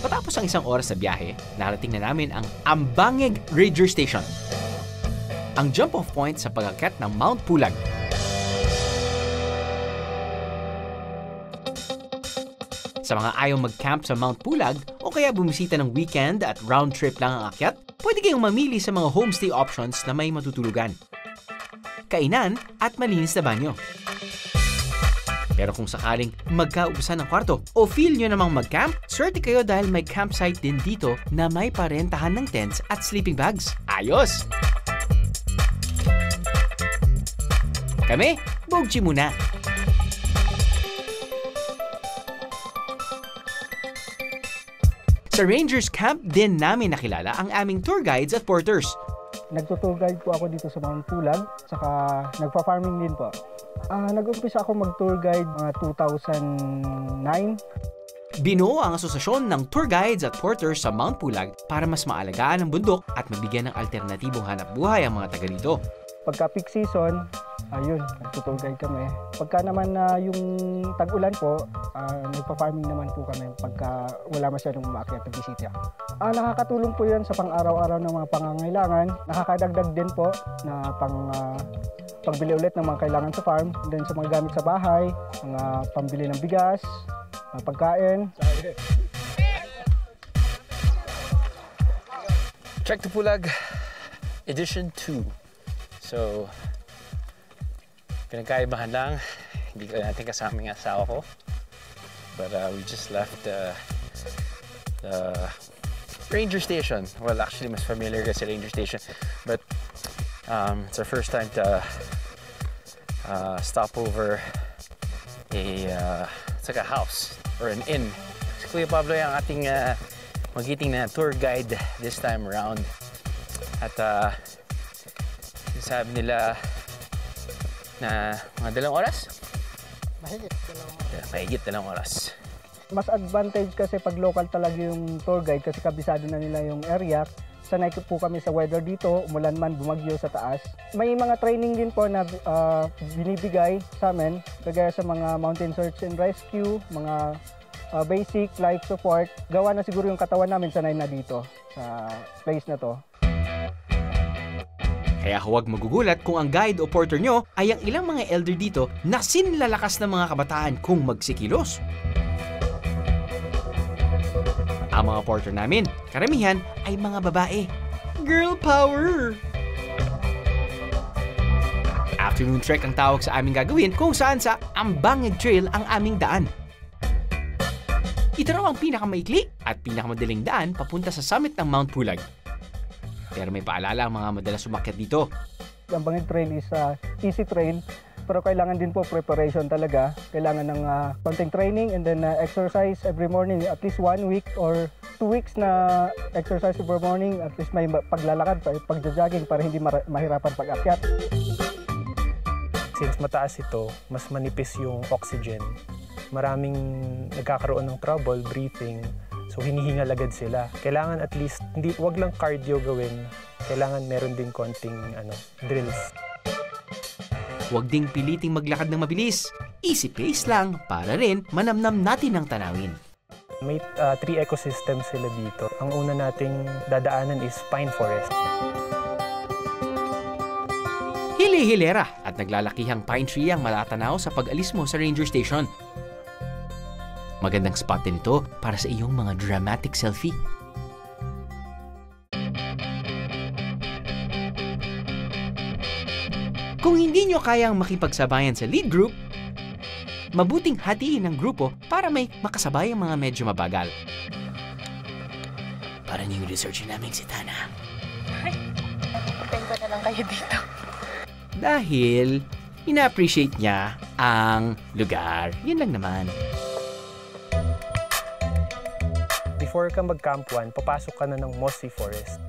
Matapos ang isang oras na biyahe, narating na namin ang Ambangeg Ranger Station, ang jump-off point sa pag-akyat ng Mount Pulag. Sa mga ayaw mag-camp sa Mount Pulag o kaya bumisita ng weekend at round trip lang ang akyat, pwede kayong mamili sa mga homestay options na may matutulugan, kainan at malinis na banyo. Pero kung sakaling magkaubusan ng kwarto o feel nyo namang mag-camp, swerte kayo dahil may campsite din dito na may parentahan ng tents at sleeping bags. Ayos! Kami, Bogchi muna! Sa Rangers Camp din namin nakilala ang aming tour guides at porters. Nagtutour guide po ako dito sa Mount Pulag, saka nagpa-farming din po. Nag-umpisa ako mag-tour guide mga 2009. Binuo ang asosasyon ng tour guides at porters sa Mount Pulag para mas maalagaan ang bundok at mabigyan ng alternatibong hanap buhay ang mga taga dito. Pagka peak season, ayun, nagtutour guide kami. Pagka naman yung tag-ulan po, nagpa-farming naman po kami pagka wala masyadong umakyat na bisita. Nakakatulong po yun sa pang-araw-araw ng mga pangangailangan. Nakakadagdag din po na pagbili ulit ng mga kailangan sa farm, then sa mga gamit sa bahay, mga pambili ng bigas, pagkain. Trek to Pulag, Edition 2. So, pinagkaibahan lang, hindi ko natin kasama yung asawa ko. But we just left the Ranger Station. Well, actually, mas familiar kasi Ranger Station. But it's our first time to stop over it's like a house or an inn. Si Kuya Pablo yung ating magiting na tour guide this time around. At sabi nila na mga 2 oras? Mahigit 2 oras. Mas advantage kasi pag local talaga yung tour guide kasi kabisado na nila yung area. Sanay po kami sa weather dito, umulan man, bumagyo sa taas. May mga training din po na binibigay sa amin, kagaya sa mga mountain search and rescue, mga basic life support. Gawa na siguro yung katawan namin, sanay na dito sa place na to. Kaya huwag magugulat kung ang guide o porter nyo ay ang ilang mga elder dito na sinlalakas ng mga kabataan kung magsikilos. Ang mga porter namin, karamihan ay mga babae. Girl power! Afternoon trek ang tawag sa aming gagawin kung saan sa Ambangeg Trail ang aming daan. Ito raw ang pinakamaikli at pinakamadaling daan papunta sa summit ng Mount Pulag. Pero may paalala ang mga madalas umakyat dito. Ang Ambangeg Trail is easy trail, pero kailangan din po preparation talaga. Kailangan ng konting training and then exercise every morning, at least 1 week or 2 weeks na exercise every morning. At least may paglalakad, pagja-jogging para hindi mahirapan pag-akyat. Since mataas ito, mas manipis yung oxygen. Maraming nagkakaroon ng trouble breathing. So hinihingal agad sila. Kailangan at least, wag lang cardio gawin. Kailangan meron din konting drills. Huwag ding piliting maglakad ng mabilis. Easy pace lang para rin manamnam natin ang tanawin. May 3 ecosystems sila dito. Ang una nating dadaanan is pine forest. Hili-hilera at naglalakihang pine tree ang matatanaw sa pag-alis mo sa Ranger Station. Magandang spot din ito para sa iyong mga dramatic selfie. Kung hindi nyo kayang makipagsabayan sa lead group, mabuting hatiin ang grupo para may makasabay ang mga medyo mabagal. Para niyo research namin si Tana. Ay, patayin ko na lang kayo dito. Dahil ina-appreciate niya ang lugar. Yun lang naman. Before ka mag-Camp 1, papasok ka na ng mossy forest.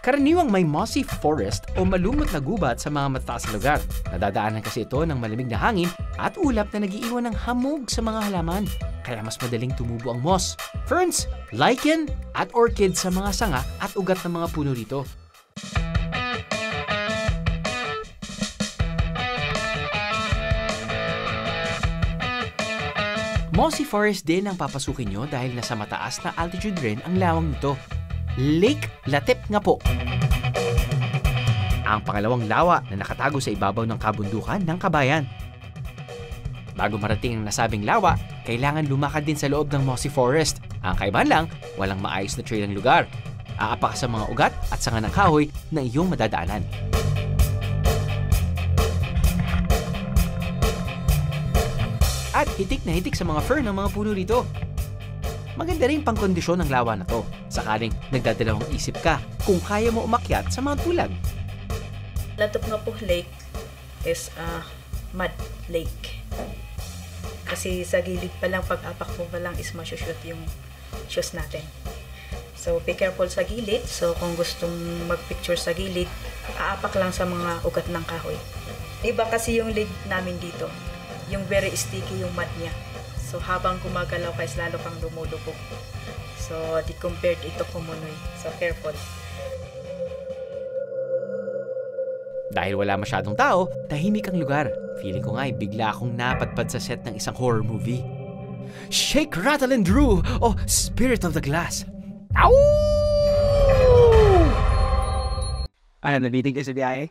Karaniwang may mossy forest o malumot na gubat sa mga mataas na lugar. Nadadaanan kasi ito ng malamig na hangin at ulap na nagiiwan ng hamog sa mga halaman. Kaya mas madaling tumubo ang moss, ferns, lichen at orchids sa mga sanga at ugat ng mga puno rito. Mossy Forest din ang papasukin nyo dahil nasa mataas na altitude rin ang lawang nito. Lake Latip nga po. Ang pangalawang lawa na nakatago sa ibabaw ng kabundukan ng Kabayan. Bago marating ang nasabing lawa, kailangan lumakad din sa loob ng Mossy Forest. Ang kaibahan lang, walang maayos na trail ang lugar. Aapak sa mga ugat at sanga ng kahoy na iyong madadaanan. At hitik na hitik sa mga fern ng mga puno rito. Maganda rin pangkondisyon ng lawa na to, sakaling nagdadalawang isip ka kung kaya mo umakyat sa Mount Pulag. Latupngapuh Lake is a mud lake. Kasi sa gilid pa lang, pag-apak mo pa lang is masushoot yung shoes natin. So, be careful sa gilid. So, kung gustong mag-picture sa gilid, aapak lang sa mga ugat ng kahoy. Iba kasi yung lake namin dito. Yung very sticky yung mud niya. So, habang gumagalaw ka is lalo kang lumulubog. So, di compared ito kumunoy. So, careful. Dahil wala masyadong tao, tahimik ang lugar. Feeling ko nga bigla akong napadpad sa set ng isang horror movie. Shake, Rattle, and Drew! Oh, Spirit of the Glass! Ow! Ano, nabitig ka sa biyahe?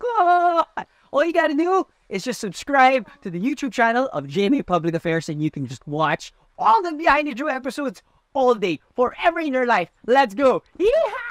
God! All you gotta do is just subscribe to the YouTube channel of GMA Public Affairs and you can just watch all the Behind the Drew episodes all day, forever in your life. Let's go! Yeehaw!